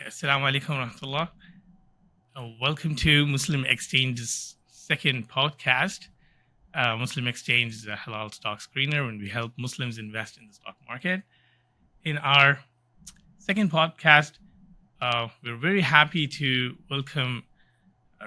Assalamu alaikum wa rahmatullah. Welcome to Muslim Exchange's second podcast. Muslim Exchange is a halal stock screener when we help Muslims invest in the stock market. In our second podcast, we're very happy to welcome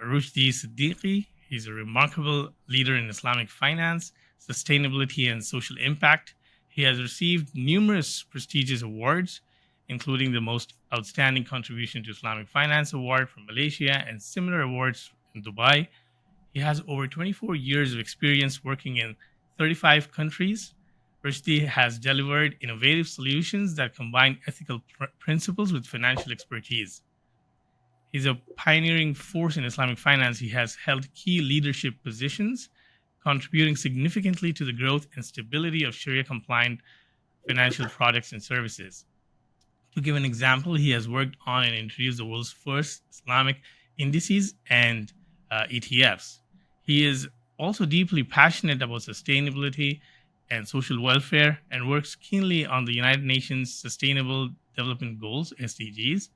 Rushdi Siddiqui. He's a remarkable leader in Islamic finance, sustainability, and social impact. He has received numerous prestigious awards, including the Most Outstanding Contribution to Islamic Finance Award from Malaysia and similar awards in Dubai. He has over 24 years of experience working in 35 countries. Rushdi has delivered innovative solutions that combine ethical principles with financial expertise. He's a pioneering force in Islamic finance. He has held key leadership positions, contributing significantly to the growth and stability of Sharia-compliant financial products and services. To give an example, he has worked on and introduced the world's first Islamic indices and ETFs. He is also deeply passionate about sustainability and social welfare and works keenly on the United Nations Sustainable Development Goals, SDGs,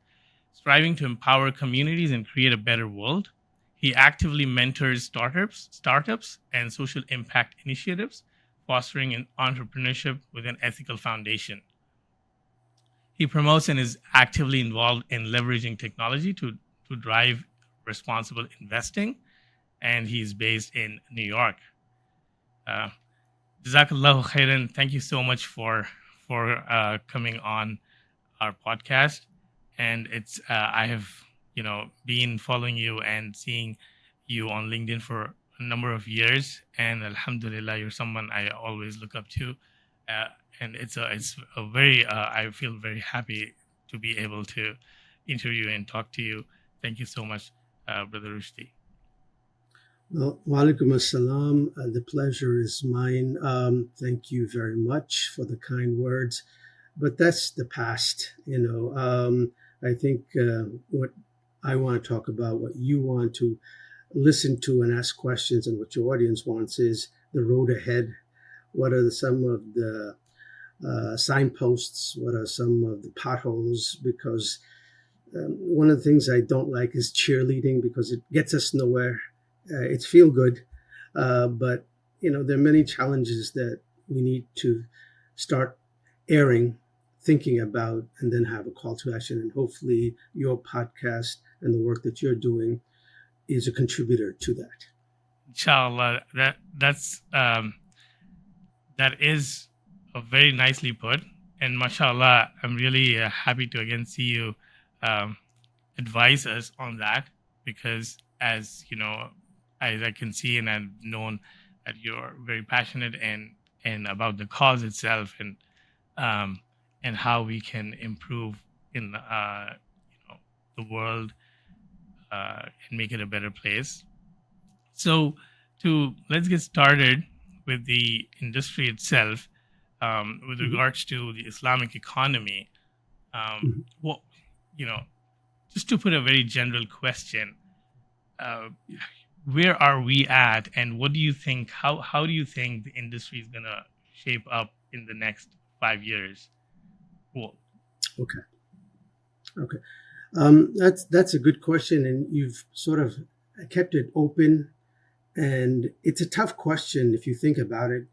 striving to empower communities and create a better world. He actively mentors startups and social impact initiatives, fostering an entrepreneurship with an ethical foundation. He promotes and is actively involved in leveraging technology to drive responsible investing, and he's based in New York. Jazakallahu khairan. Thank you so much for coming on our podcast. And it's I have been following you and seeing you on LinkedIn for a number of years, and alhamdulillah, you're someone I always look up to. And it's a very I feel very happy to be able to interview and talk to you. Thank you so much, Brother Rushdi. Well, wa alaikum assalam. The pleasure is mine. Thank you very much for the kind words. But that's the past, I think what I want to talk about, what you want to listen to and ask questions, and what your audience wants is the road ahead. What are some of the signposts? What are some of the potholes? Because one of the things I don't like is cheerleading, because it gets us nowhere. It's feel good, but there are many challenges that we need to start thinking about, and then have a call to action. And hopefully your podcast and the work that you're doing is a contributor to that. Inshallah, that is very nicely put. And mashallah, I'm really happy to again see you advise us on that, because as I can see and I've known that you're very passionate and about the cause itself, and how we can improve in the world and make it a better place. So let's get started with the industry itself. With regards to the Islamic economy, just to put a very general question, where are we at, and what do you think? How do you think the industry is gonna shape up in the next 5 years? Cool. Okay. That's a good question, and you've sort of kept it open, and it's a tough question if you think about it.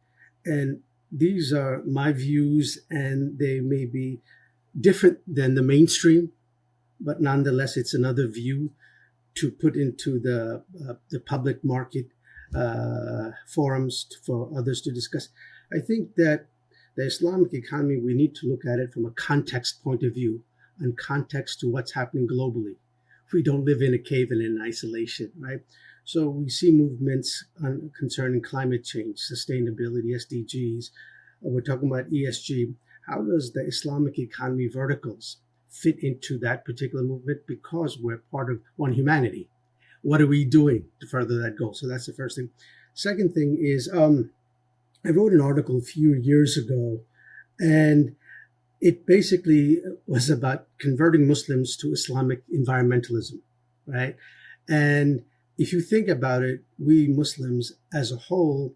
And these are my views, and they may be different than the mainstream, but nonetheless, it's another view to put into the public market forums for others to discuss. I think that the Islamic economy, we need to look at it from a context point of view, and context to what's happening globally. We don't live in a cave and in isolation, right? So we see movements concerning climate change, sustainability, SDGs. We're talking about ESG. How does the Islamic economy verticals fit into that particular movement? Because we're part of one humanity. What are we doing to further that goal? So that's the first thing. Second thing is, I wrote an article a few years ago, and it basically was about converting Muslims to Islamic environmentalism, right? And if you think about it, we Muslims as a whole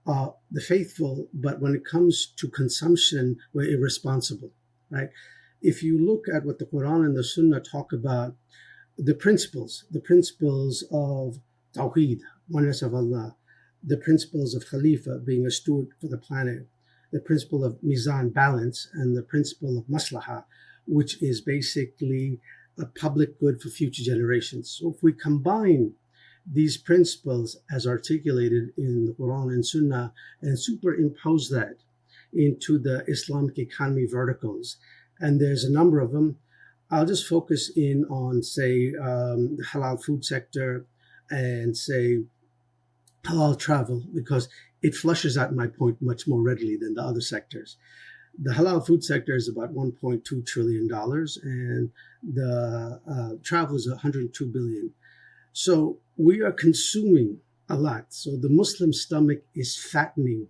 are the faithful, but when it comes to consumption, we're irresponsible, right? if you look at what the Quran and the Sunnah talk about, the principles of Tawheed, oneness of Allah, the principles of Khalifa, being a steward for the planet, the principle of Mizan, balance, and the principle of Maslaha, which is basically a public good for future generations. So if we combine these principles as articulated in the Quran and Sunnah and superimpose that into the Islamic economy verticals, and there's a number of them, I'll just focus in on, say, the halal food sector and, say, halal travel, because it flushes out my point much more readily than the other sectors. The halal food sector is about $1.2 trillion, and the travel is $102 billion. So we are consuming a lot. So the Muslim stomach is fattening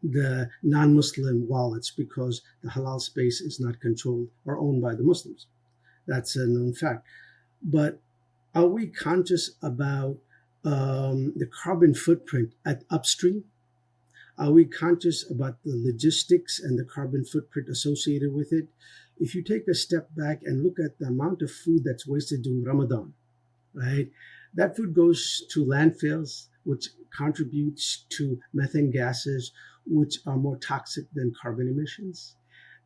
the non-Muslim wallets because the halal space is not controlled or owned by the Muslims. That's a known fact. But are we conscious about the carbon footprint at upstream? Are we conscious about the logistics and the carbon footprint associated with it? If you take a step back and look at the amount of food that's wasted during Ramadan, right? That food goes to landfills, which contributes to methane gases, which are more toxic than carbon emissions.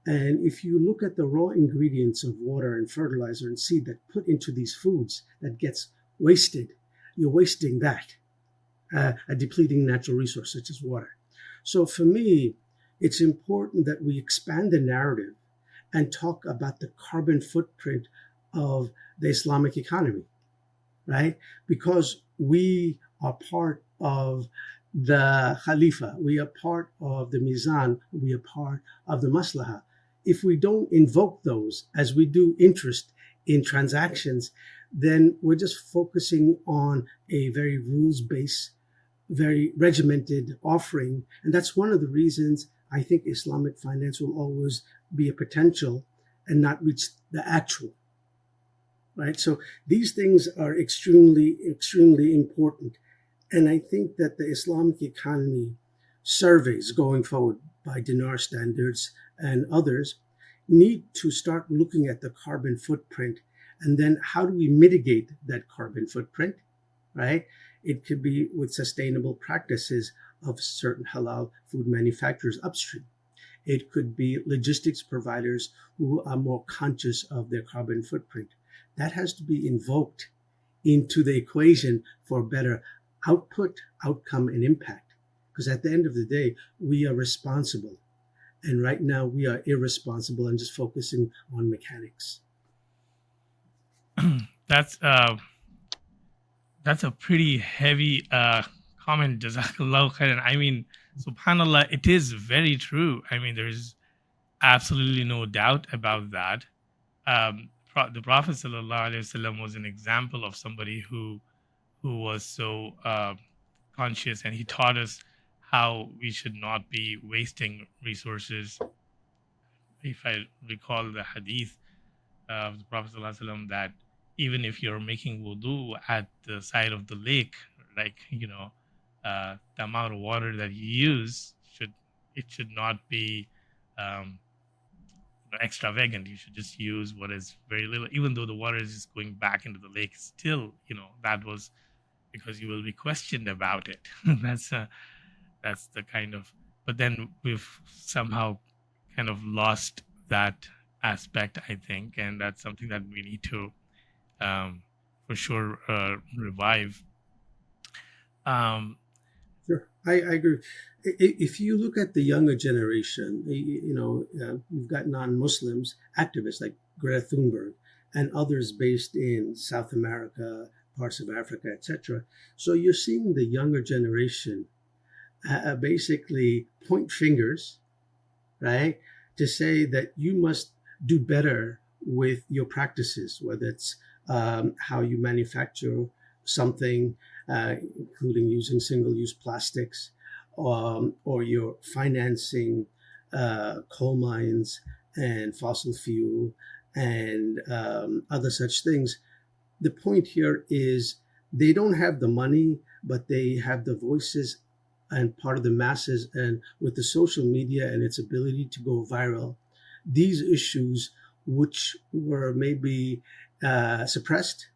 And if you look at the raw ingredients of water and fertilizer and seed that put into these foods that gets wasted, you're wasting that, a depleting natural resource such as water. So for me, it's important that we expand the narrative and talk about the carbon footprint of the Islamic economy, right? Because we are part of the Khalifa, we are part of the Mizan, we are part of the Maslaha. If we don't invoke those as we do interest in transactions, then we're just focusing on a very rules-based, very regimented offering. And that's one of the reasons I think Islamic finance will always be a potential and not reach the actual, right? So these things are extremely, extremely important. And I think that the Islamic economy surveys going forward by Dinar Standards and others need to start looking at the carbon footprint, and then how do we mitigate that carbon footprint, right? It could be with sustainable practices of certain halal food manufacturers upstream. It could be logistics providers who are more conscious of their carbon footprint. That has to be invoked into the equation for better output, outcome, and impact. Because at the end of the day, we are responsible. And right now we are irresponsible and just focusing on mechanics. That's a pretty heavy comment, Jazakallah khairan. I mean, subhanallah, it is very true. I mean, there's absolutely no doubt about that. The Prophet sallallahu alaihi wasallam was an example of somebody who was so conscious, and he taught us how we should not be wasting resources. If I recall the hadith of the Prophet sallallahu alaihi wasallam, that even if you're making wudu at the side of the lake, like, the amount of water that you use should not be extravagant. You should just use what is very little, even though the water is just going back into the lake. Still, that was because you will be questioned about it. That's the kind of. But then we've somehow kind of lost that aspect, I think, and that's something that we need to, for sure, revive. Sure, I agree. If you look at the younger generation, you've got non-Muslims activists like Greta Thunberg and others based in South America, parts of Africa, etc. So you're seeing the younger generation basically point fingers, right, to say that you must do better with your practices, whether it's how you manufacture something, including using single-use plastics, or you're financing coal mines and fossil fuel and other such things. The point here is they don't have the money, but they have the voices and part of the masses. And with the social media and its ability to go viral, these issues which were maybe suppressed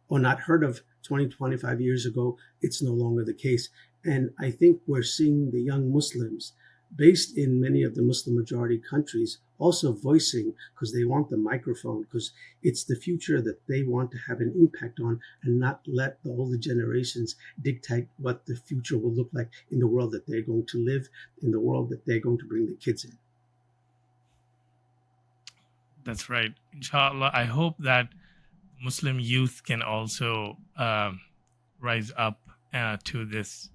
or not heard of 20, 25 years ago, it's no longer the case. And I think we're seeing the young Muslims, based in many of the Muslim majority countries, also voicing, because they want the microphone, because it's the future that they want to have an impact on, and not let the older generations dictate what the future will look like in the world that they're going to live, in the world that they're going to bring the kids in. That's right. Inshallah, I hope that Muslim youth can also rise up to this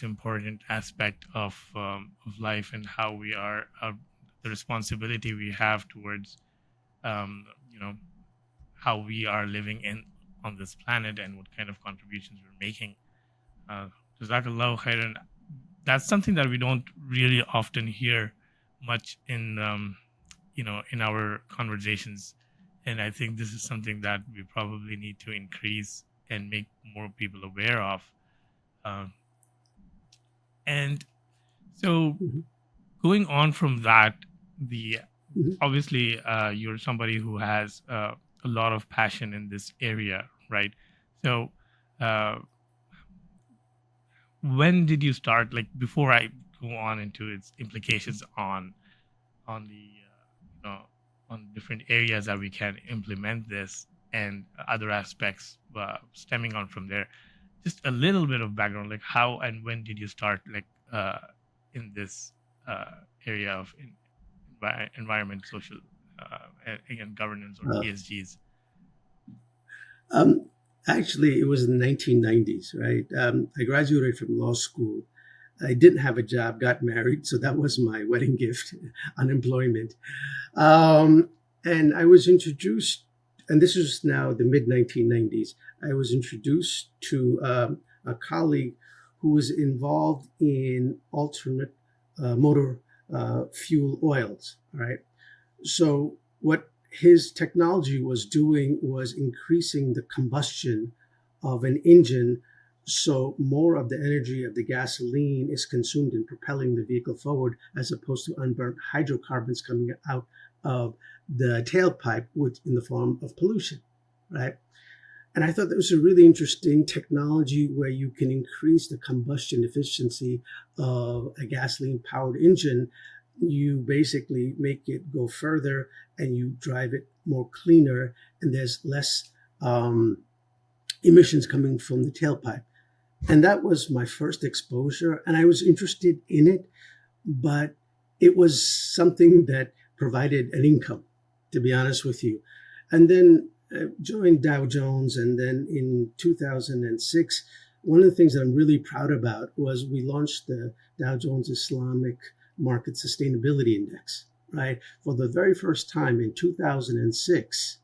important aspect of life, and how we are the responsibility we have towards how we are living on this planet, and what kind of contributions we're making. Jazakallahu khairan. That's something that we don't really often hear much in in our conversations, and I think this is something that we probably need to increase and make more people aware of. And so, going on from that, obviously you're somebody who has a lot of passion in this area, right? So when did you start, like, before I go on into its implications on the on different areas that we can implement this, and other aspects stemming on from there, just a little bit of background, like how and when did you start, like, in this area of environment, social, and governance, or ESGs? Actually, it was in the 1990s, right? I graduated from law school. I didn't have a job, got married, so that was my wedding gift, unemployment. And I was introduced, and this was now the mid-1990s, I was introduced to a colleague who was involved in alternate motor fuel oils, right? So what his technology was doing was increasing the combustion of an engine, so more of the energy of the gasoline is consumed in propelling the vehicle forward, as opposed to unburnt hydrocarbons coming out of the tailpipe, which in the form of pollution, right? And I thought that was a really interesting technology where you can increase the combustion efficiency of a gasoline-powered engine. You basically make it go further, and you drive it more cleaner, and there's less emissions coming from the tailpipe. And that was my first exposure, and I was interested in it, but it was something that provided an income, to be honest with you. And then joined Dow Jones, and then in 2006, one of the things that I'm really proud about was we launched the Dow Jones Islamic Market Sustainability Index, right? For the very first time in 2006,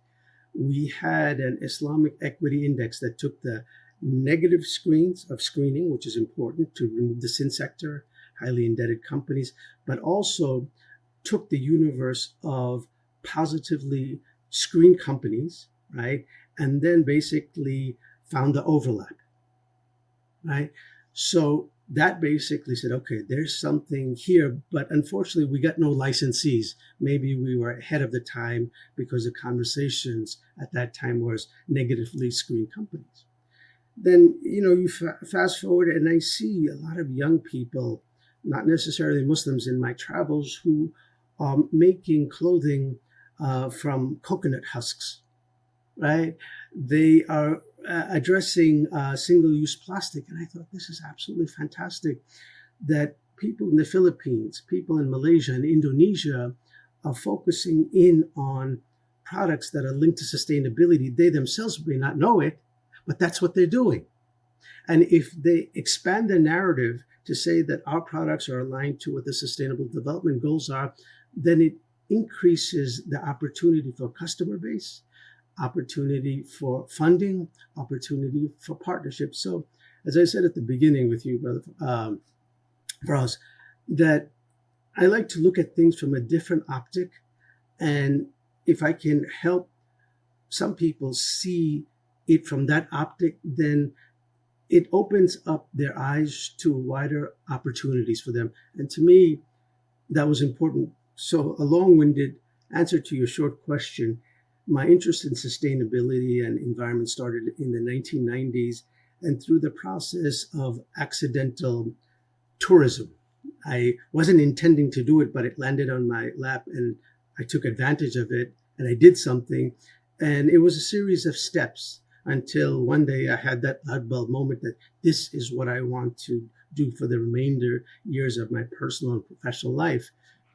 we had an Islamic equity index that took the negative screens of screening, which is important to remove the sin sector, highly indebted companies, but also took the universe of positively screened companies, right? And then basically found the overlap, right? So that basically said, okay, there's something here, but unfortunately we got no licensees. Maybe we were ahead of the time because the conversations at that time was negatively screened companies. Then, you fast forward, and I see a lot of young people, not necessarily Muslims, in my travels, who are making clothing from coconut husks, right? They are addressing single-use plastic. And I thought, this is absolutely fantastic that people in the Philippines, people in Malaysia and Indonesia are focusing in on products that are linked to sustainability. They themselves may not know it, but that's what they're doing. And if they expand the narrative to say that our products are aligned to what the Sustainable Development Goals are, then it increases the opportunity for customer base, opportunity for funding, opportunity for partnership. So, as I said at the beginning with you, Brother Faraz, that I like to look at things from a different optic. And if I can help some people see it from that optic, then it opens up their eyes to wider opportunities for them. And to me, that was important. So a long-winded answer to your short question, my interest in sustainability and environment started in the 1990s, and through the process of accidental tourism. I wasn't intending to do it, but it landed on my lap and I took advantage of it and I did something. And it was a series of steps until one day I had that light bulb moment that this is what I want to do for the remainder years of my personal and professional life,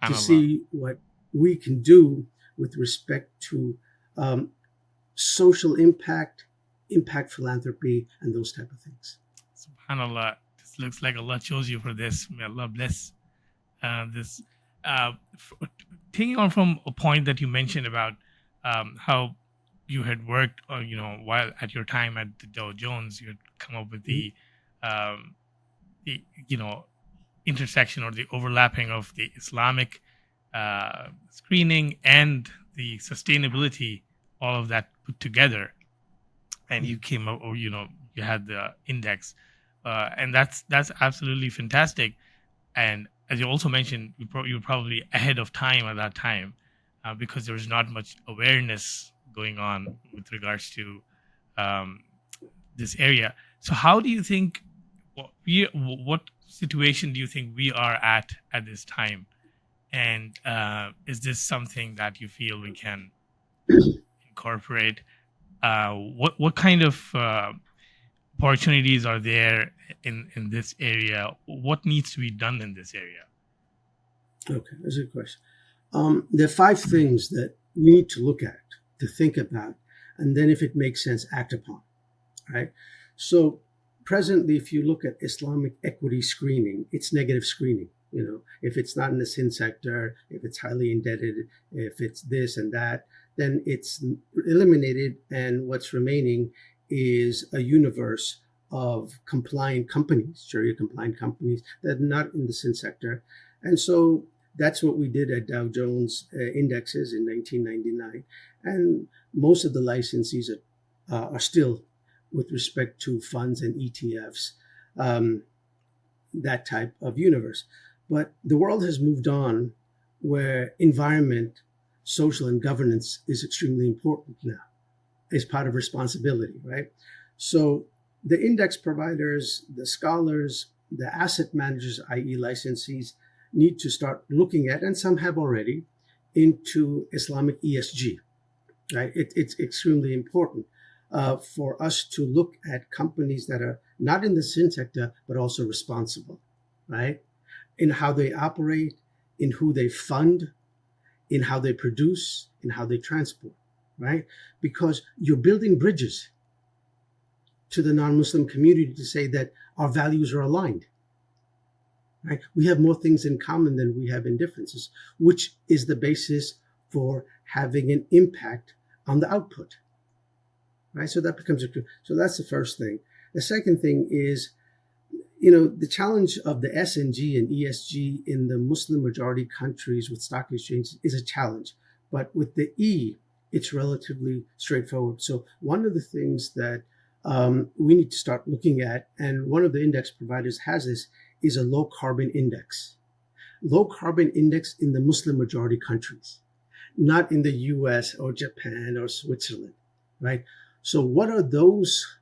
to see what we can do with respect to social impact, impact philanthropy, and those type of things. SubhanAllah, this looks like Allah chose you for this. May Allah bless this. Taking on from a point that you mentioned about how you had worked, while at your time at the Dow Jones, you had come up with the intersection or the overlapping of the Islamic screening and the sustainability, all of that put together, and you came up, or you had the index, and that's absolutely fantastic. And as you also mentioned, you were probably ahead of time at that time, because there was not much awareness going on with regards to this area. So how do you think, what situation do you think we are at this time? And is this something that you feel we can incorporate? What kind of opportunities are there in this area? What needs to be done in this area? Okay, that's a good question. There are 5 things that we need to look at, to think about, and then if it makes sense, act upon, right? So presently, if you look at Islamic equity screening, it's negative screening. If it's not in the sin sector, if it's highly indebted, if it's this and that, then it's eliminated. And what's remaining is a universe of compliant companies, Sharia compliant companies that are not in the sin sector. And so that's what we did at Dow Jones indexes in 1999. And most of the licensees are still, with respect to funds and ETFs, that type of universe. But the world has moved on, where environment, social, and governance is extremely important now. It's part of responsibility, right? So the index providers, the scholars, the asset managers, i.e. licensees, need to start looking at, and some have already, into Islamic ESG, right? It's extremely important for us to look at companies that are not in the sin sector, but also responsible, right? In how they operate, in who they fund, in how they produce, in how they transport, right? Because you're building bridges to the non-Muslim community to say that our values are aligned, right? We have more things in common than we have in differences, which is the basis for having an impact on the output, right? So that becomes so that's the first thing. The second thing is, the challenge of the S&G and ESG in the Muslim majority countries with stock exchanges is a challenge. But with the E, it's relatively straightforward. So one of the things that we need to start looking at, and one of the index providers has this, is a low carbon index. Low carbon index in the Muslim majority countries, not in the US or Japan or Switzerland, right? So what are those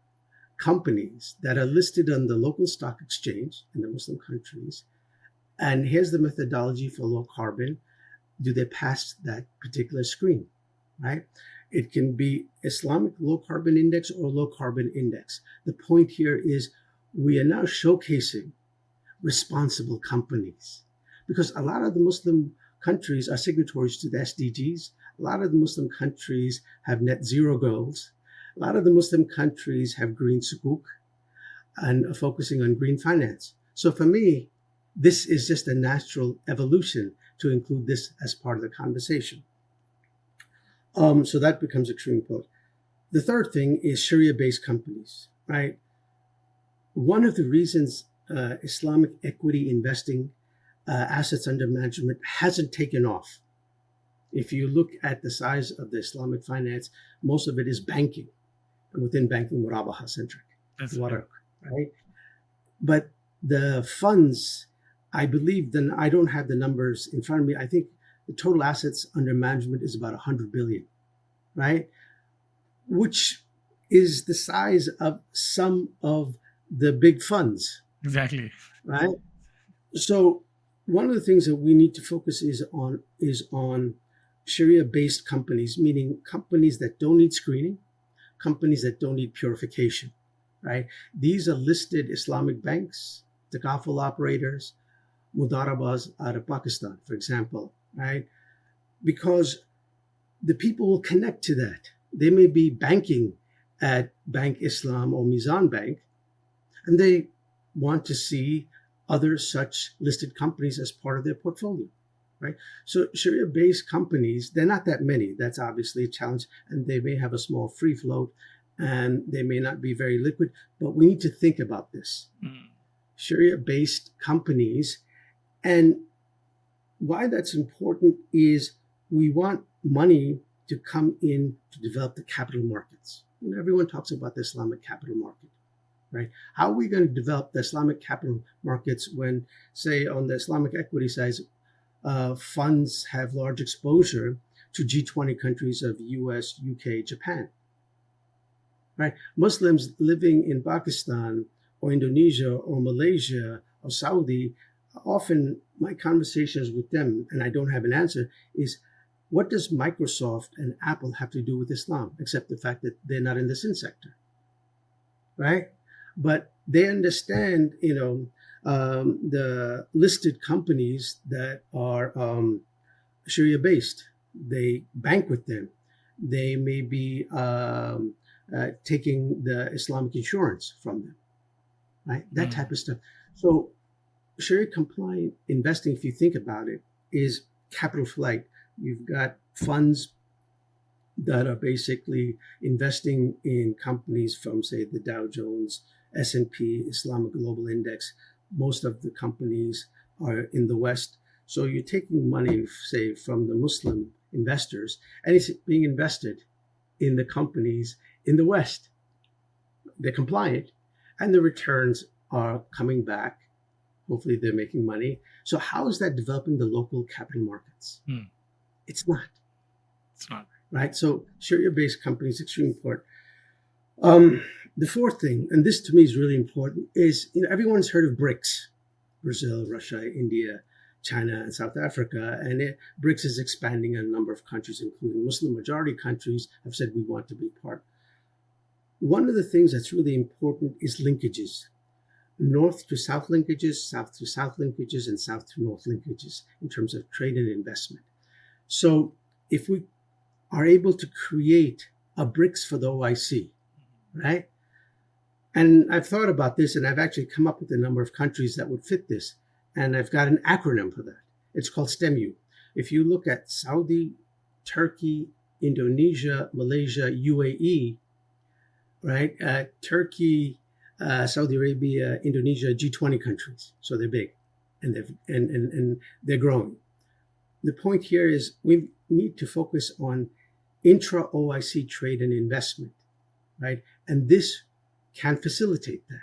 companies that are listed on the local stock exchange in the Muslim countries? And here's the methodology for low carbon. Do they pass that particular screen, right? It can be Islamic low carbon index or low carbon index. The point here is we are now showcasing responsible companies, because a lot of the Muslim countries are signatories to the SDGs. A lot of the Muslim countries have net zero goals. A lot of the Muslim countries have green sukuk and are focusing on green finance. So for me, this is just a natural evolution to include this as part of the conversation. So that becomes extremely important. The third thing is Sharia-based companies, right? One of the reasons Islamic equity investing, assets under management hasn't taken off. If you look at the size of the Islamic finance, most of it is banking, and within banking, murabaha centric, right? But the funds, I believe, then I don't have the numbers in front of me. I think the total assets under management is about 100 billion, right? Which is the size of some of the big funds, Exactly. right? So one of the things that we need to focus is on Sharia-based companies, meaning companies that don't need screening, companies that don't need purification, right? These are listed Islamic banks, takaful operators, mudarabas out of Pakistan, for example, right? Because the people will connect to that. They may be banking at Bank Islam or Mizan Bank, and they want to see other such listed companies as part of their portfolio, right? So Sharia-based companies, they're not that many. That's obviously a challenge, and they may have a small free float, and they may not be very liquid, but we need to think about this. Sharia-based companies, and why that's important is we want money to come in to develop the capital markets. You know, everyone talks about the Islamic capital market, right? How are we going to develop the Islamic capital markets when, say, on the Islamic equity side, funds have large exposure to G20 countries of US, UK, Japan, right? Muslims living in Pakistan or Indonesia or Malaysia or Saudi, often my conversations with them, and I don't have an answer, is what does Microsoft and Apple have to do with Islam, except the fact that they're not in the sin sector, right? But they understand, the listed companies that are Sharia-based. They bank with them. They may be taking the Islamic insurance from them, right? That type of stuff. So Sharia-compliant investing, if you think about it, is capital flight. You've got funds that are basically investing in companies from, say, the Dow Jones, S&P, Islamic Global Index. Most of the companies are in the West. So you're taking money, say, from the Muslim investors, and it's being invested in the companies in the West. They're compliant, and the returns are coming back. Hopefully they're making money. So how is that developing the local capital markets? It's not. It's not. Right? So Sharia-based companies, extremely important. The fourth thing, and this to me is really important, is everyone's heard of BRICS: Brazil, Russia, India, China, and South Africa. And BRICS is expanding in a number of countries, including Muslim majority countries have said we want to be part. One of the things that's really important is linkages. North to south linkages, south to south linkages, and south to north linkages in terms of trade and investment. So if we are able to create a BRICS for the OIC, right? And I've thought about this, and I've actually come up with a number of countries that would fit this. And I've got an acronym for that. It's called STIMU. If you look at Saudi, Turkey, Indonesia, Malaysia, UAE, right? Turkey, Saudi Arabia, Indonesia, G20 countries. So they're big, and they're growing. The point here is we need to focus on intra-OIC trade and investment, right? And this can facilitate that,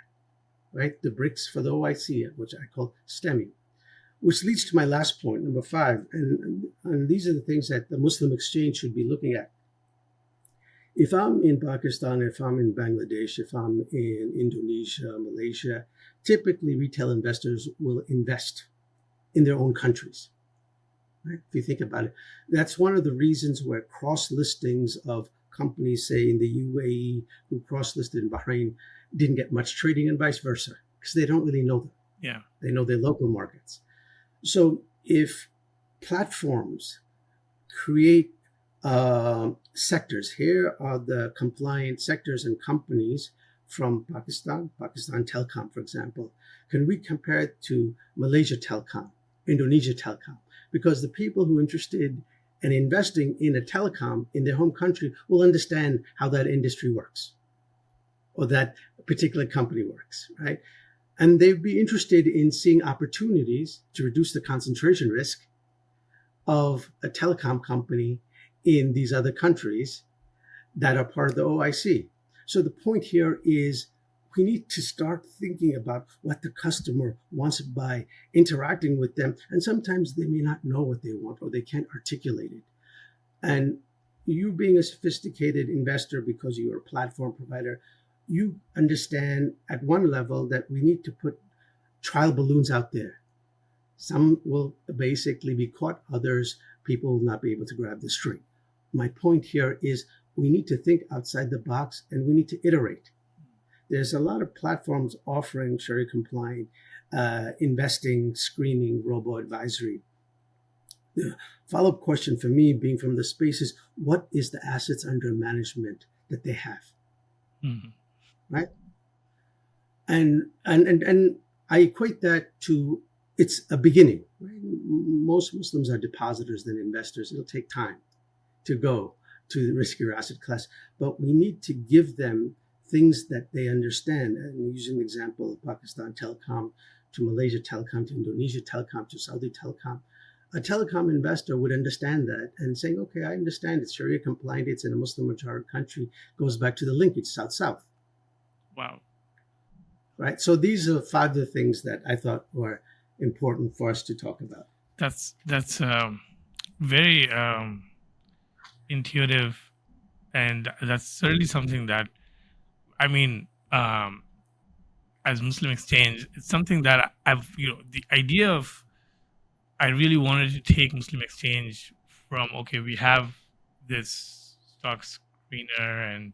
right? The BRICS for the OIC, which I call STIMU, which leads to my last point, number 5. And these are the things that the Muslim Exchange should be looking at. If I'm in Pakistan, if I'm in Bangladesh, if I'm in Indonesia, Malaysia, typically retail investors will invest in their own countries. Right? If you think about it, that's one of the reasons where cross listings of companies, say in the UAE, who cross listed in Bahrain, didn't get much trading, and vice versa, because they don't really know them. Yeah. They know their local markets. So if platforms create sectors, here are the compliant sectors and companies from Pakistan Telecom, for example. Can we compare it to Malaysia Telecom, Indonesia Telecom? Because the people who are interested in investing in a telecom in their home country will understand how that industry works or that particular company works, right? And they'd be interested in seeing opportunities to reduce the concentration risk of a telecom company in these other countries that are part of the OIC. So the point here is we need to start thinking about what the customer wants by interacting with them. And sometimes they may not know what they want or they can't articulate it. And you being a sophisticated investor because you're a platform provider, you understand at one level that we need to put trial balloons out there. Some will basically be caught, others, people will not be able to grab the string. My point here is we need to think outside the box and we need to iterate. There's a lot of platforms offering Sharia compliant investing, screening, robo advisory. The follow-up question for me, being from the space, is what is the assets under management that they have, right? And I equate that to it's a beginning. Right? Most Muslims are depositors than investors. It'll take time to go to the riskier asset class, but we need to give them things that they understand. And using the example of Pakistan Telecom to Malaysia Telecom to Indonesia Telecom to Saudi Telecom, a telecom investor would understand that and saying, okay, I understand it's Sharia compliant, it's in a Muslim majority country, goes back to the linkage South-South. Wow. Right. So these are 5 of the things that I thought were important for us to talk about. That's very intuitive, and that's certainly something that, I mean, as Muslim Exchange, it's something that I've, the idea of, I really wanted to take Muslim Exchange from, okay, we have this stock screener and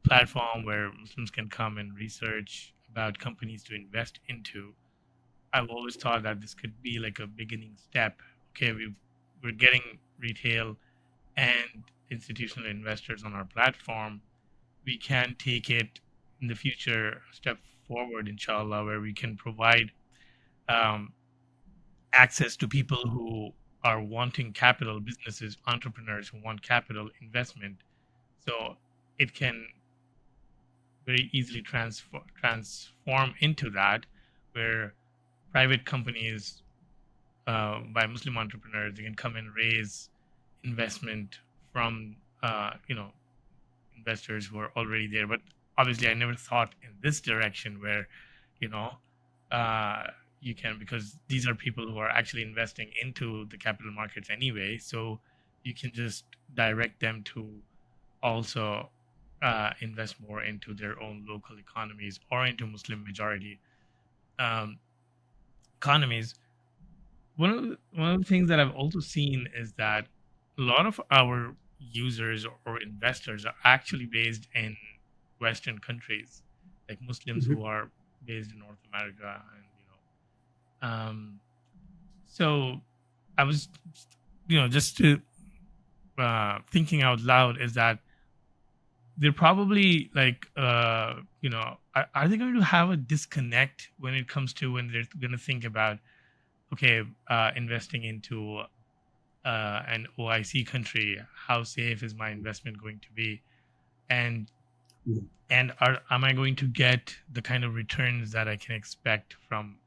platform where Muslims can come and research about companies to invest into. I've always thought that this could be like a beginning step. Okay, we're getting retail and institutional investors on our platform. We can take it in the future a step forward, inshallah, where we can provide access to people who are wanting capital, businesses, entrepreneurs who want capital investment. So it can very easily transform into that, where private companies by Muslim entrepreneurs, they can come and raise investment from investors who are already there. But obviously, I never thought in this direction where you can, because these are people who are actually investing into the capital markets anyway, so you can just direct them to also invest more into their own local economies or into Muslim majority economies. One of the things that I've also seen is that a lot of our users or investors are actually based in Western countries, like Muslims who are based in North America, and so I was, just to thinking out loud, is that they're probably like, are they going to have a disconnect when it comes to when they're going to think about, okay, investing into an OIC country? How safe is my investment going to be? And am I going to get the kind of returns that I can expect from,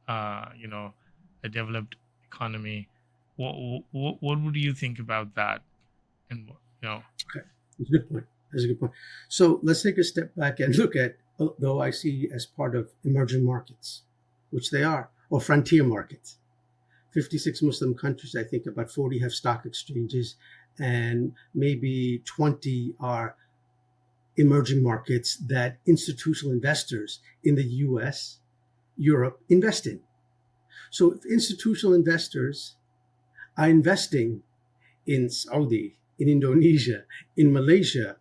a developed economy? What would you think about that? And okay, that's a good point. That's a good point. So let's take a step back and look at the OIC as part of emerging markets, which they are, or frontier markets. 56 Muslim countries, I think about 40 have stock exchanges, and maybe 20 are emerging markets that institutional investors in the US, Europe invest in. So if institutional investors are investing in Saudi, in Indonesia, in Malaysia,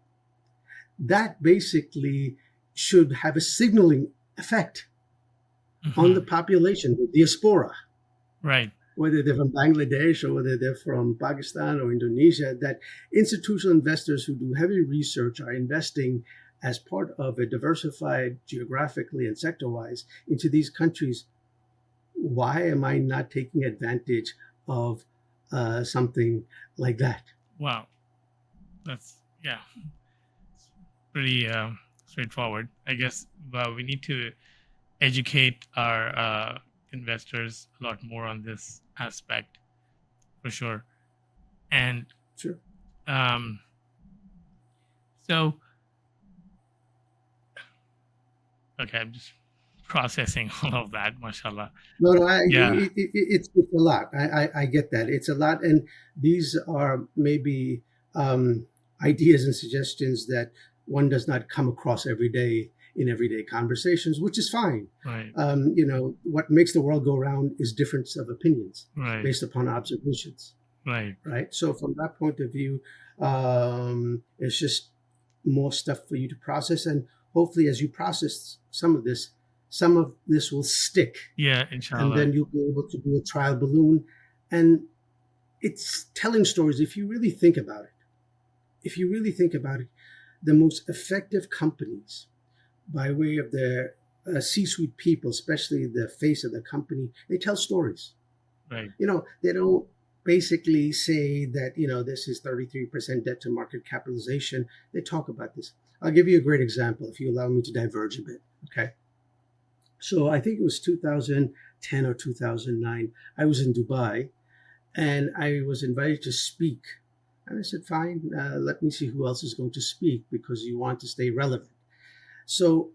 that basically should have a signaling effect on the population, the diaspora. Right. Whether they're from Bangladesh or whether they're from Pakistan or Indonesia, that institutional investors who do heavy research are investing as part of a diversified geographically and sector-wise into these countries. Why am I not taking advantage of something like that? Wow. That's, pretty straightforward. I guess we need to educate our investors a lot more on this aspect, for sure. And sure. So Okay, I'm just processing all of that, mashallah. No, no, Yeah, it's a lot. I get that. It's a lot. And these are maybe um, ideas and suggestions that one does not come across every day in everyday conversations, which is fine. right, What makes the world go round is difference of opinions right, based upon observations, right. right? So from that point of view, it's just more stuff for you to process, and hopefully, as you process some of this will stick, Yeah, and inshallah. then you'll be able to do a trial balloon. And it's telling stories. If you really think about it, the most effective companies, by way of their C-suite people, especially the face of the company, they tell stories. Right, They don't basically say that, this is 33% debt to market capitalization. They talk about this. I'll give you a great example if you allow me to diverge a bit. Okay. So I think it was 2010 or 2009. I was in Dubai and I was invited to speak. And I said, fine, let me see who else is going to speak because you want to stay relevant. So,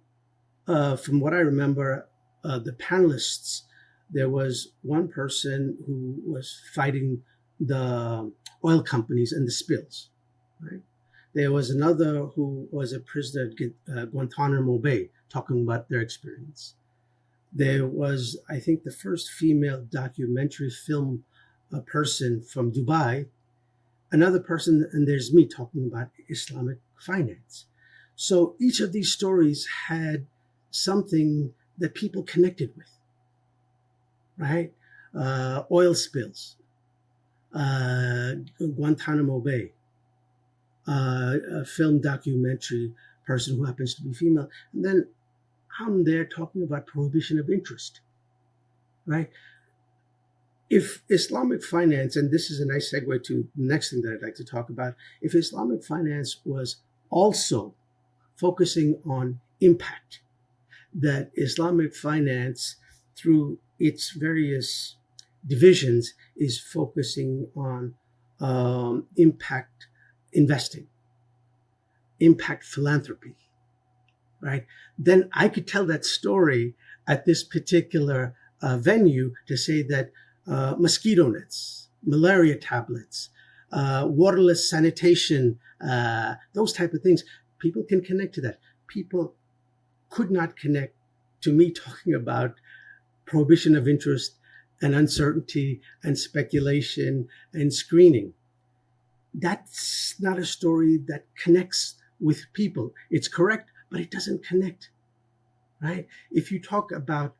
from what I remember, the panelists, there was one person who was fighting the oil companies and the spills, right? There was another who was a prisoner at Guantanamo Bay talking about their experience. There was, I think, the first female documentary film person from Dubai, another person, and there's me talking about Islamic finance. So each of these stories had something that people connected with, right? Oil spills, Guantanamo Bay, a film documentary person who happens to be female. And then I'm there talking about prohibition of interest, right? If Islamic finance, and this is a nice segue to the next thing that I'd like to talk about, if Islamic finance was also focusing on impact, that Islamic finance, through its various divisions, is focusing on impact investing, impact philanthropy, right? Then I could tell that story at this particular venue to say that mosquito nets, malaria tablets, waterless sanitation, those type of things, people can connect to that. People could not connect to me talking about prohibition of interest and uncertainty and speculation and screening. That's not a story that connects with people. It's correct, but it doesn't connect, right? If you talk about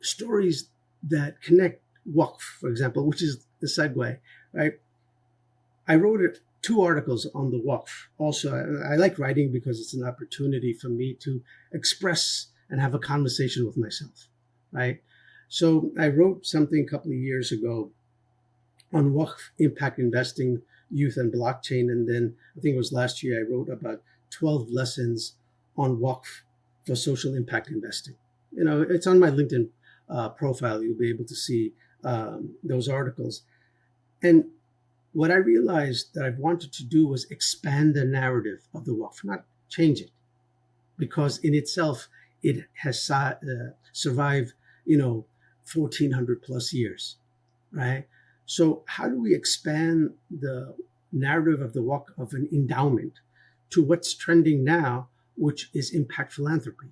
stories that connect, Waqf, for example, which is the segue, right? I wrote 2 articles on the Waqf. Also, I like writing because it's an opportunity for me to express and have a conversation with myself, right? So I wrote something a couple of years ago on Waqf impact investing, youth, and blockchain. And then I think it was last year, I wrote about 12 lessons on Waqf for social impact investing. It's on my LinkedIn profile. You'll be able to see those articles. And what I realized that I wanted to do was expand the narrative of the Waqf, not change it, because in itself, it has survived, 1,400 plus years, right? So how do we expand the narrative of the Waqf of an endowment to what's trending now, which is impact philanthropy,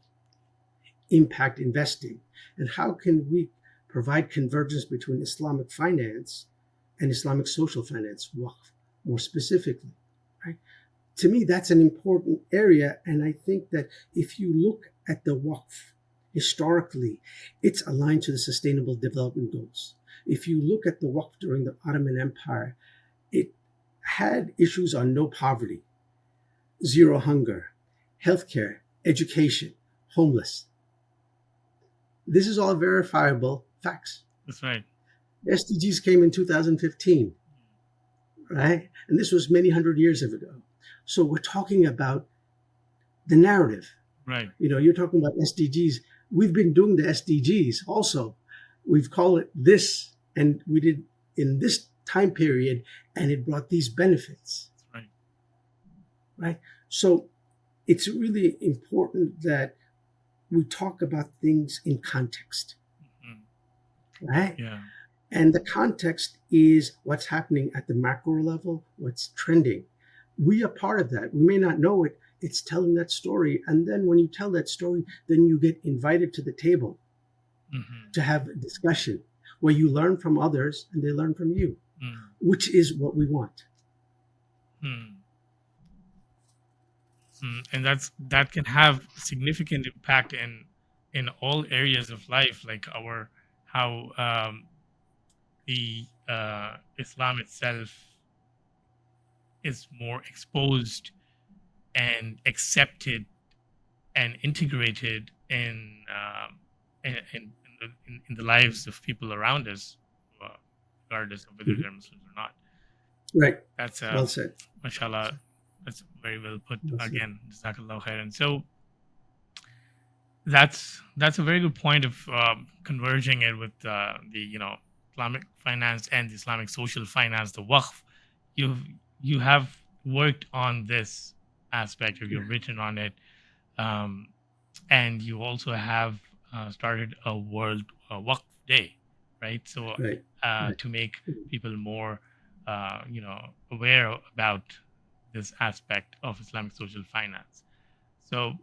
impact investing? And how can we provide convergence between Islamic finance and Islamic social finance, Waqf, more specifically, right? To me, that's an important area. And I think that if you look at the Waqf historically, it's aligned to the Sustainable Development Goals. If you look at the Waqf during the Ottoman Empire, it had issues on no poverty, zero hunger, healthcare, education, homeless. This is all verifiable facts. that's right. The SDGs came in 2015, right? And this was many hundred years ago. So we're talking about the narrative. Right, You're talking about SDGs. We've been doing the SDGs also. We've called it this, and we did in this time period, and it brought these benefits, right, right? So it's really important that we talk about things in context, right? Yeah. And the context is what's happening at the macro level, what's trending. We are part of that. We may not know it. It's telling that story. And then when you tell that story, then you get invited to the table to have a discussion where you learn from others and they learn from you, which is what we want. And that can have significant impact in all areas of life, like how the Islam itself is more exposed and accepted and integrated in the lives of people around us, regardless of whether they're Muslims or not. Right. That's well said. Mashallah. That's very well put. Well said. Again, Jazakallah khairan. So that's a very good point of converging it with the Islamic finance and the Islamic social finance, the Waqf. You have worked on this aspect, or you've written on it, and you also have started a World Waqf Day, right? So Right. to make people more aware about this aspect of Islamic social finance. So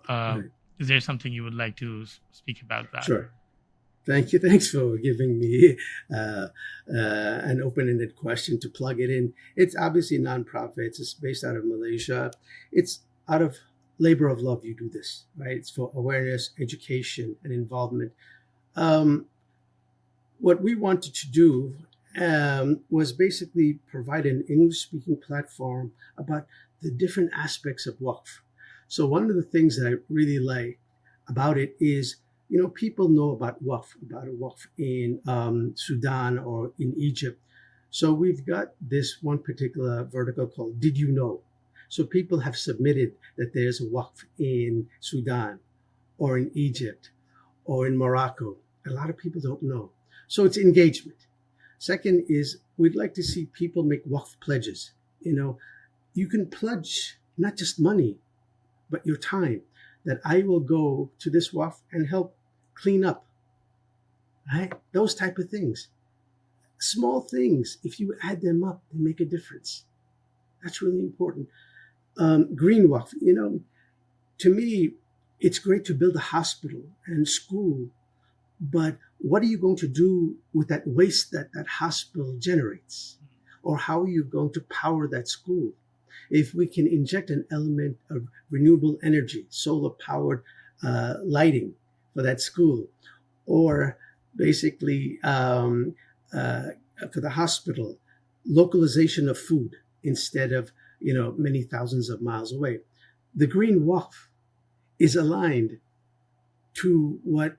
is there something you would like to speak about that? Sure. Thank you. Thanks for giving me an open-ended question to plug it in. It's obviously nonprofit. It's based out of Malaysia. It's out of labor of love. You do this, right? It's for awareness, education, and involvement. What we wanted to do was basically provide an English-speaking platform about the different aspects of Waqf. So one of the things that I really like about it is, people know about a Waqf in Sudan or in Egypt. So we've got this one particular vertical called Did You Know? So people have submitted that there's a Waqf in Sudan or in Egypt or in Morocco. A lot of people don't know. So it's engagement. Second is we'd like to see people make Waqf pledges. You can pledge not just money, but your time, that I will go to this Waqf and help clean up, right? Those type of things. Small things, if you add them up, they make a difference. That's really important. Green Waqf, to me, it's great to build a hospital and school, but what are you going to do with that waste that hospital generates? Or how are you going to power that school? If we can inject an element of renewable energy, solar-powered lighting for that school, or basically for the hospital, localization of food instead of many thousands of miles away. The Green Waqf is aligned to what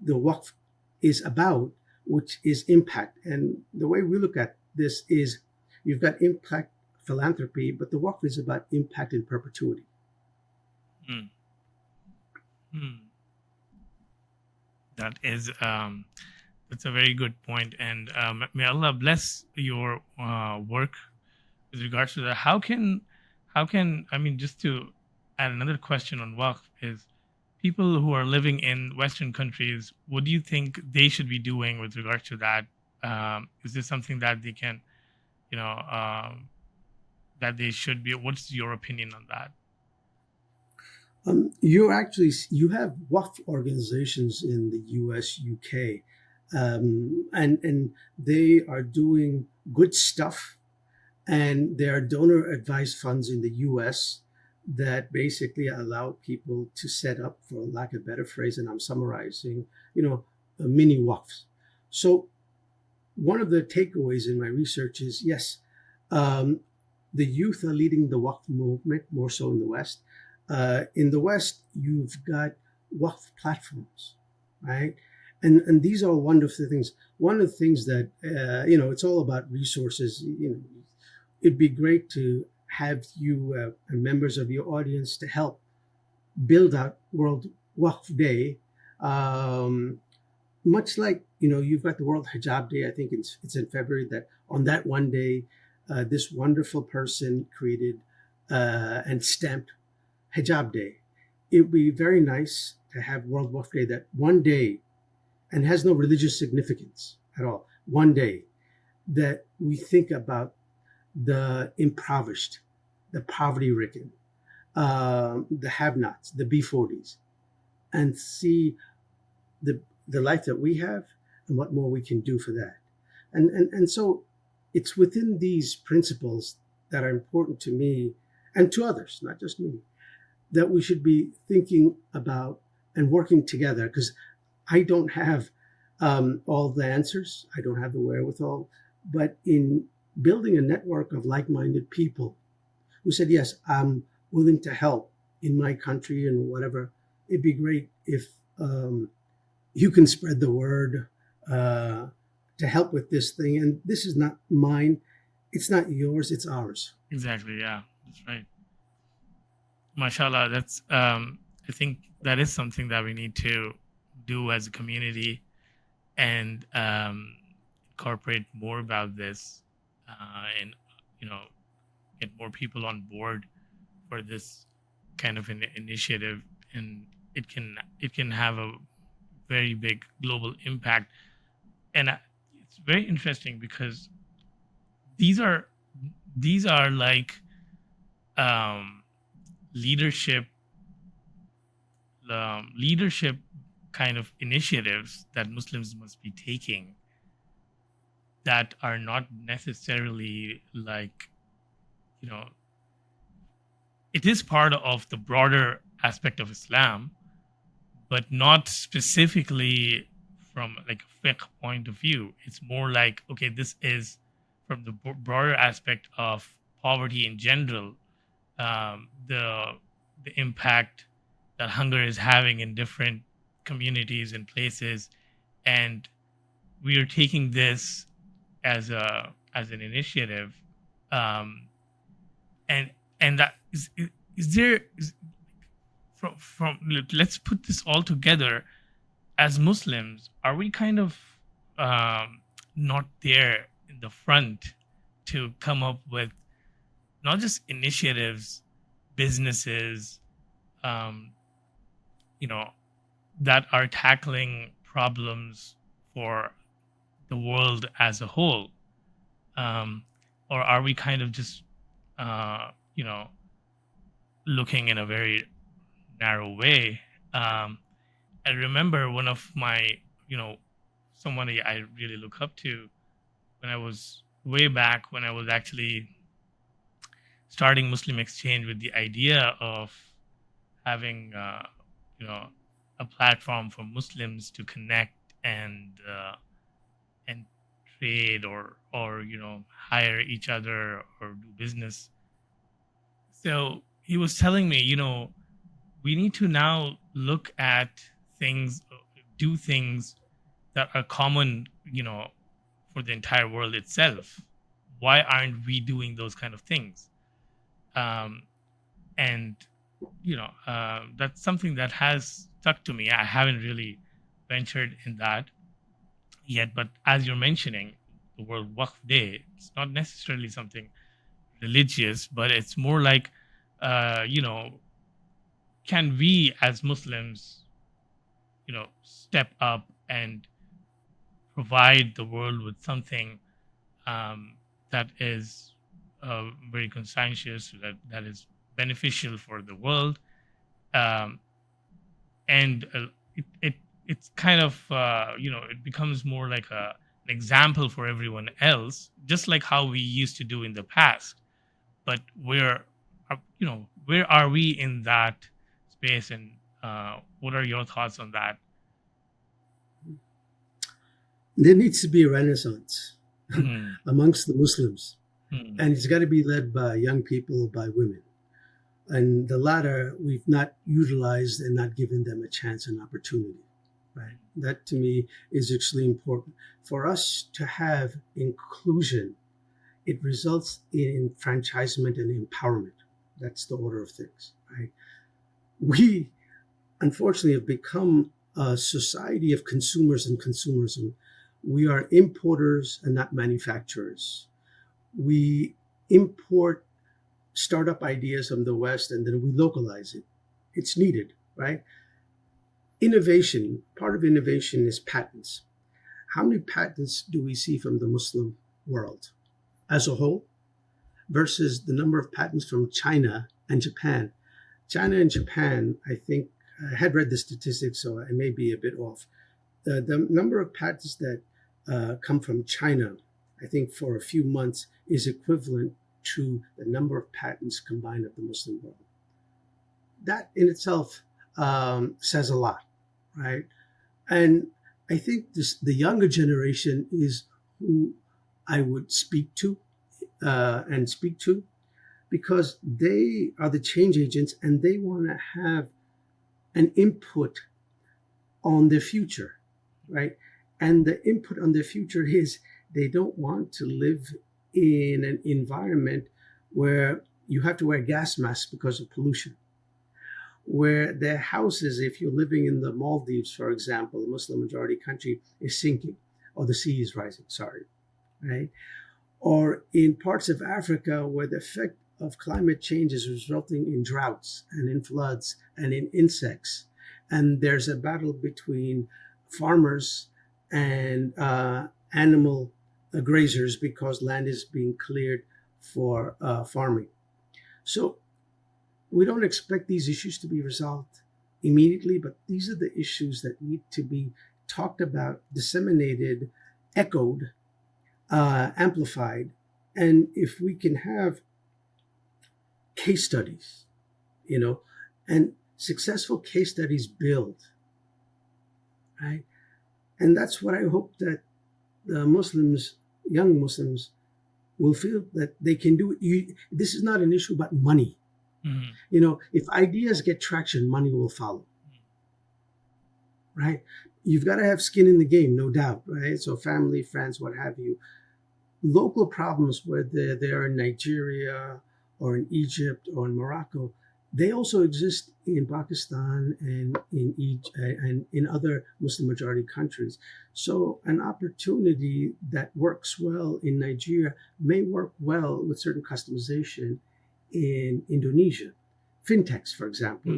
the Waqf is about, which is impact. And the way we look at this is you've got impact philanthropy, but the Waqf is about impact in perpetuity. That is that's a very good point, and may Allah bless your work with regards to that. How can just to add another question on Waqf is, people who are living in Western countries, what do you think they should be doing with regards to that? Is this something that they can, that they should be? What's your opinion on that? You have Waqf organizations in the US, UK, and they are doing good stuff. And there are donor advised funds in the US that basically allow people to set up, for lack of a better phrase, and I'm summarizing, mini Waqfs. So one of the takeaways in my research is, yes, the youth are leading the Waqf movement, more so in the West. In the West, you've got Waqf platforms, right? And these are wonderful things. One of the things that, it's all about resources. It'd be great to have you and members of your audience to help build out World Waqf Day. Much like, you've got the World Hijab Day, I think it's in February, that on that one day, this wonderful person created and stamped Hijab Day. it would be very nice to have World Waqf Day that one day, and has no religious significance at all, one day that we think about the impoverished, the poverty-stricken, the have-nots, the B40s, and see the life that we have and what more we can do for that. And so it's within these principles that are important to me and to others, not just me, that we should be thinking about and working together, because I don't have all the answers. I don't have the wherewithal. But in building a network of like-minded people who said, yes, I'm willing to help in my country and whatever, it'd be great if you can spread the word to help with this thing. And this is not mine. It's not yours. It's ours. Exactly. Yeah, that's right. Mashallah, that's I think that is something that we need to do as a community, and incorporate more about this, and get more people on board for this kind of an initiative, and it can have a very big global impact. And it's very interesting because these are like leadership kind of initiatives that Muslims must be taking, that are not necessarily like, it is part of the broader aspect of Islam, but not specifically from like a fiqh point of view. It's more like, okay, this is from the broader aspect of poverty in general, the impact that hunger is having in different communities and places, and we are taking this as an initiative, and that is there is, from let's put this all together. As Muslims, are we kind of not there in the front to come up with not just initiatives, businesses, that are tackling problems for the world as a whole, or are we kind of just looking in a very narrow way? I remember one of my, somebody I really look up to, when I was way back, when I was actually starting Muslim Exchange with the idea of having, a platform for Muslims to connect and trade or hire each other or do business. So he was telling me, we need to now look at things, do things that are common, for the entire world itself. Why aren't we doing those kind of things? And that's something that has stuck to me. I haven't really ventured in that yet, but as you're mentioning, the World Waqf Day, it's not necessarily something religious, but it's more like, can we as Muslims, step up and provide the world with something that is very conscientious, that is beneficial for the world, and it's kind of it becomes more like an example for everyone else, just like how we used to do in the past. But where are we in that space, and what are your thoughts on that? There needs to be a renaissance Mhm. amongst the Muslims, Mhm. and it's got to be led by young people, by women. And the latter, we've not utilized and not given them a chance and opportunity. Right. That to me is extremely important. For us to have inclusion, it results in enfranchisement and empowerment. That's the order of things. Right. We unfortunately have become a society of consumers and consumerism. We are importers and not manufacturers. We import startup ideas from the West and then we localize it. It's needed. right? Innovation, part of innovation is patents. How many patents do we see from the Muslim world as a whole versus the number of patents from China and Japan? China and Japan, I think, I had read the statistics, so I may be a bit off. The number of patents that come from China, I think for a few months, is equivalent to the number of patents combined of the Muslim world. That in itself says a lot, right? And I think the younger generation is who I would speak to because they are the change agents and they want to have an input on their future, right? And the input on their future is they don't want to live in an environment where you have to wear gas masks because of pollution, where their houses, if you're living in the Maldives, for example, a Muslim majority country, is sinking, or the sea is rising, right? Or in parts of Africa where the effect of climate change is resulting in droughts and in floods and in insects. And there's a battle between farmers and animal grazers because land is being cleared for farming. So we don't expect these issues to be resolved immediately, but these are the issues that need to be talked about, disseminated, echoed, amplified. And if we can have case studies, and successful case studies build, right? And that's what I hope that the Muslims, young Muslims, will feel that they can do it. This is not an issue about money. Mm-hmm. If ideas get traction, money will follow, right? You've got to have skin in the game, no doubt, right? So family, friends, what have you. Local problems, whether they're in Nigeria or in Egypt or in Morocco, they also exist in Pakistan and in Egypt and in other Muslim majority countries. So an opportunity that works well in Nigeria may work well with certain customization in Indonesia. Fintechs, for example,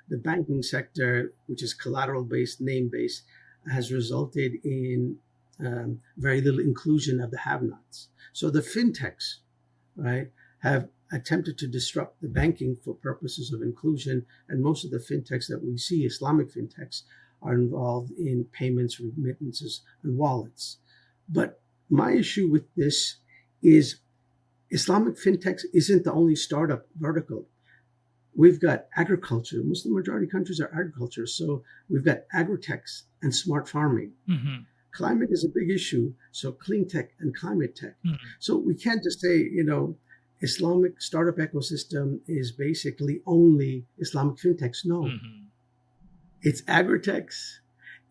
the banking sector, which is collateral-based, name-based, has resulted in very little inclusion of the have-nots. So the fintechs, right, have attempted to disrupt the banking for purposes of inclusion. And most of the fintechs that we see, Islamic fintechs, are involved in payments, remittances, and wallets. But my issue with this is Islamic fintechs isn't the only startup vertical. We've got agriculture. Muslim majority countries are agriculture. So we've got agri-techs and smart farming. Mm-hmm. Climate is a big issue. So clean tech and climate tech. Mm-hmm. So we can't just say, Islamic startup ecosystem is basically only Islamic fintechs. No. Mm-hmm. It's agri-techs,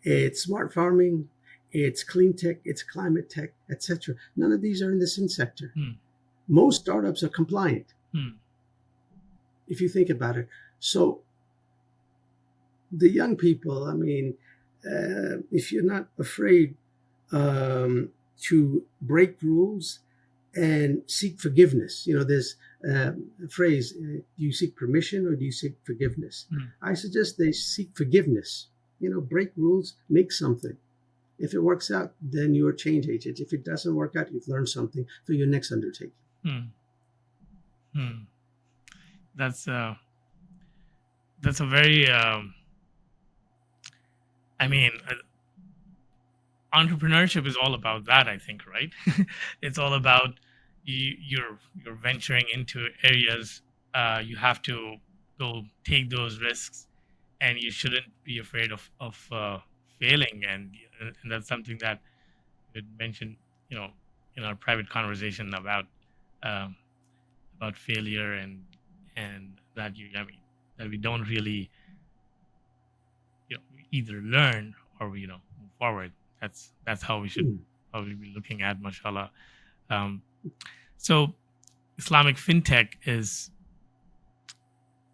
it's smart farming, it's clean tech, it's climate tech, etc. None of these are in the sin sector. Mm. Most startups are compliant. Mm. If you think about it. So the young people, if you're not afraid to break rules and seek forgiveness, there's a phrase, do you seek permission or do you seek forgiveness? Mm. I suggest they seek forgiveness. Break rules, make something. If it works out, then you're a change agent. If it doesn't work out, you've learned something for your next undertaking. Mm. Mm. That's a very entrepreneurship is all about that, I think, right? It's all about you're venturing into areas. You have to go take those risks, and you shouldn't be afraid of failing. And that's something that you had mentioned, in our private conversation about failure and that that we don't really either learn or we move forward. That's how we should probably be looking at, mashallah. So Islamic fintech is,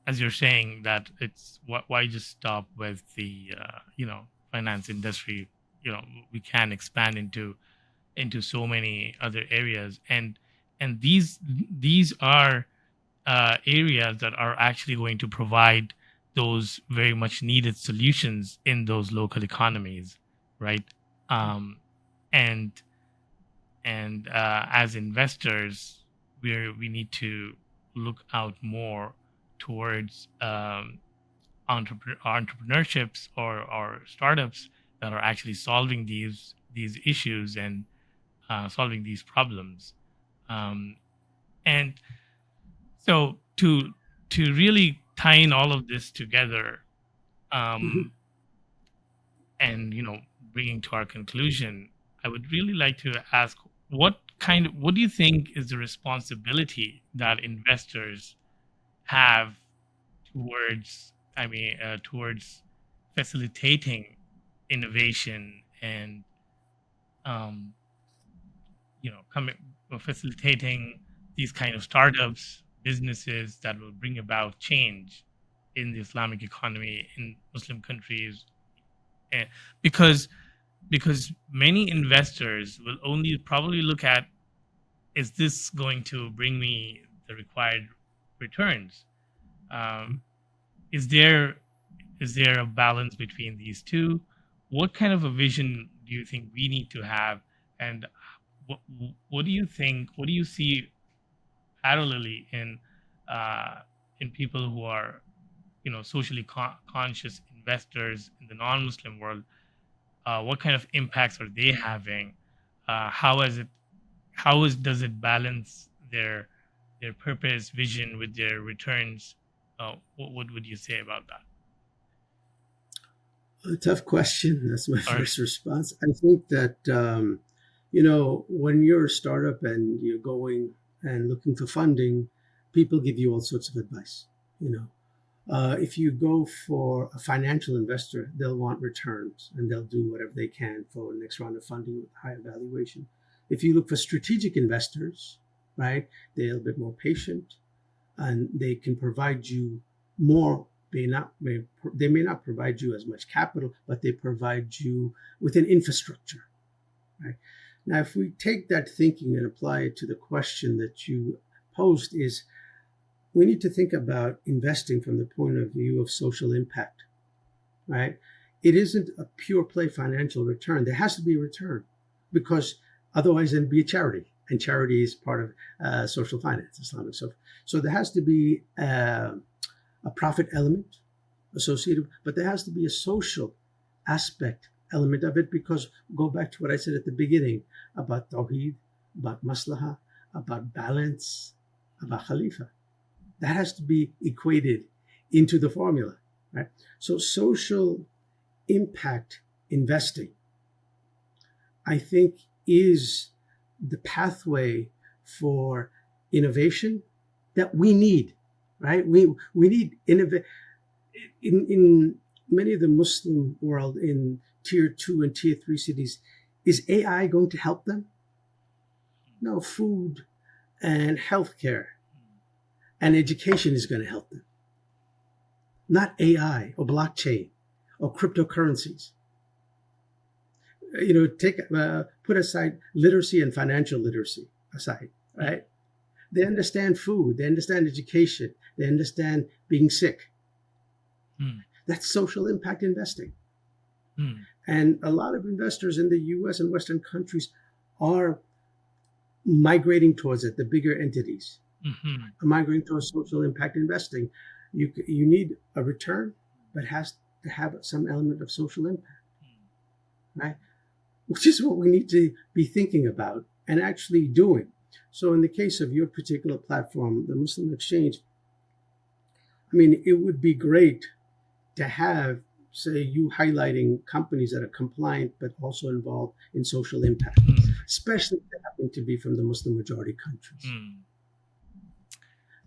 as you're saying, that it's why just stop with the finance industry. We can expand into so many other areas, and these are areas that are actually going to provide those very much needed solutions in those local economies, right? Um, and as investors, we need to look out more towards entrepreneurships or startups that are actually solving these issues and solving these problems. Um, and so to really tie in all of this together, Mhm. um, and bringing to our conclusion, I would really like to ask, what do you think is the responsibility that investors have towards, towards facilitating innovation and um, coming facilitating these kind of startups, businesses that will bring about change in the Islamic economy in Muslim countries, and because many investors will only probably look at, is this going to bring me the required returns? Um, is there a balance between these two? What kind of a vision do you think we need to have, and what what do you think? What do you see parallelly uh, in people who are socially conscious investors in the non-Muslim world? What kind of impacts are they having? Does it balance their purpose vision with their returns? What would you say about that? A tough question. That's my All right. first response. I think that, when you're a startup and you're going and looking for funding, people give you all sorts of advice. You know, if you go for a financial investor, they'll want returns and they'll do whatever they can for the next round of funding with higher valuation. If you look for strategic investors, right, they're a bit more patient and they can provide you more. They may not provide you as much capital, but they provide you with an infrastructure, right? Now, if we take that thinking and apply it to the question that you posed, is we need to think about investing from the point of view of social impact, right? It isn't a pure play financial return. There has to be a return because otherwise it'd be a charity. And charity is part of social finance, Islamic social. So there has to be a profit element associated, but there has to be a social aspect element of it because go back to what I said at the beginning about Tawheed, about Maslaha, about balance, about Khalifa. That has to be equated into the formula, right? So social impact investing, I think, is the pathway for innovation that we need, right? We need innovation in many of the Muslim world in tier 2 and tier 3 cities. Is AI going to help them? No, food and healthcare and education is going to help them, not AI or blockchain or cryptocurrencies. Put aside literacy and financial literacy aside, right? They understand food, they understand education, they understand being sick. That's social impact investing. And a lot of investors in the US and Western countries are migrating towards it, the bigger entities are migrating towards social impact investing. You need a return, but it has to have some element of social impact, right? Which is what we need to be thinking about and actually doing. So in the case of your particular platform, the Muslim Exchange, I mean, it would be great to have, say, you highlighting companies that are compliant but also involved in social impact, especially if they happen to be from the Muslim majority countries.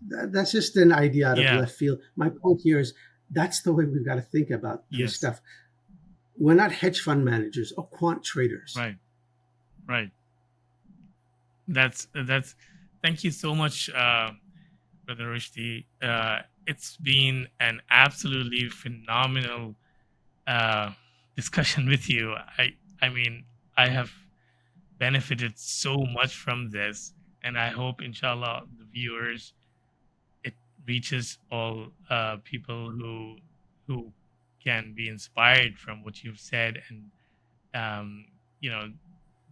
That's just an idea out of left field. My point here is that's the way we've got to think about this stuff. We're not hedge fund managers or quant traders. Right. That's. Thank you so much, Brother Rushdi. It's been an absolutely phenomenal discussion with you. I mean, I have benefited so much from this, and I hope, inshallah, the viewers, it reaches all people who who can be inspired from what you've said, and you know,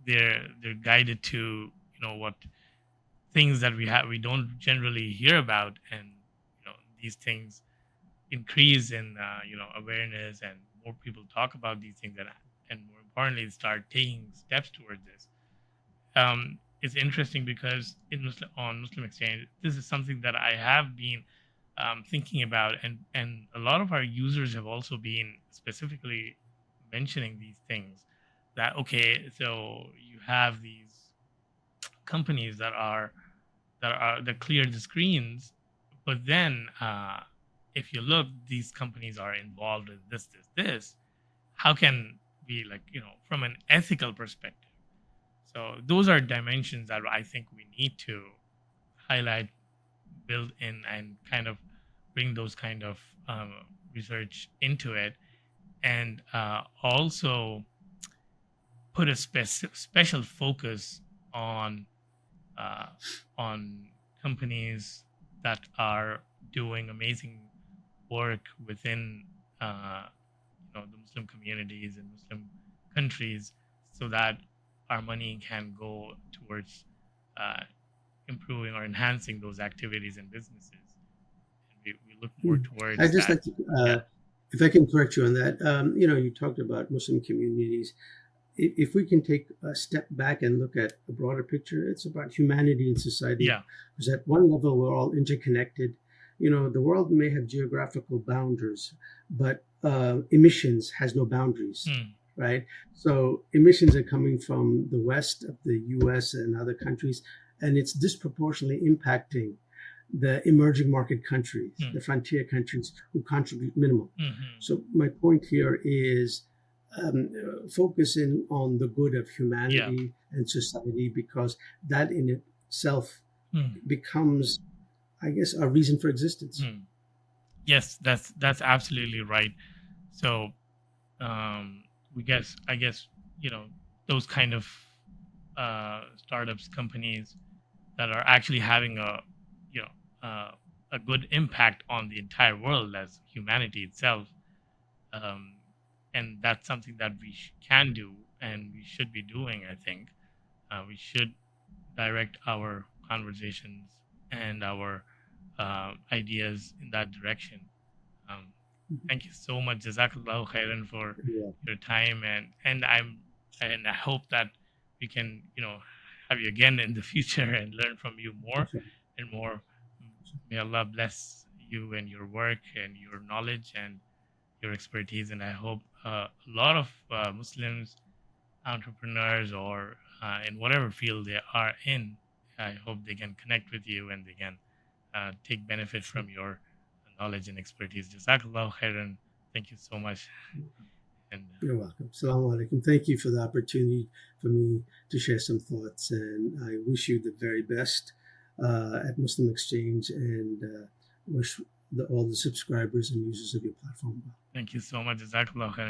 they're guided to, what things that we don't generally hear about, and these things increase in awareness, and more people talk about these things, and more importantly start taking steps towards this. It's interesting because on Muslim Exchange, this is something that I have been thinking about, and a lot of our users have also been specifically mentioning these things. That okay, so you have these companies that clear the screens, but then if you look, these companies are involved in this. How can we, like, from an ethical perspective? So those are dimensions that I think we need to highlight, build in, and kind of bring those kind of research into it, and also put a special focus on uh, on companies that are doing amazing work within the Muslim communities and Muslim countries, so that our money can go towards uh, improving or enhancing those activities and businesses. And we look more I towards just that. like to, Yeah. if I can correct you on that, you talked about Muslim communities. If we can take a step back and look at a broader picture, it's about humanity and society. Yeah. Because at one level, we're all interconnected. The world may have geographical boundaries, but emissions has no boundaries, Mm. right? So emissions are coming from the west of the U.S. and other countries, and it's disproportionately impacting the emerging market countries, the frontier countries who contribute minimal. Mm-hmm. So my point here is focusing on the good of humanity and society, because that in itself becomes, I guess, a reason for existence. Yes, that's absolutely right. So I guess those kind of startups, companies that are actually having you know a good impact on the entire world as humanity itself, um, and that's something that we can do, and we should be doing. I think we should direct our conversations and our ideas in that direction. Um, Thank you so much, Jazakallah khairan, for Yeah. your time, and I hope that we can have you again in the future and learn from you more and more. May Allah bless you and your work and your knowledge and your expertise, and I hope a lot of Muslims, entrepreneurs, or in whatever field they are in, I hope they can connect with you and they can take benefit from your knowledge and expertise. Jazakallah khairan. Thank you so much. And You're welcome. Assalamu alaikum. Thank you for the opportunity for me to share some thoughts, and I wish you the very best at Muslim Exchange, and wish all the subscribers and users of your platform well. thank you so much. Jazakallah khairan.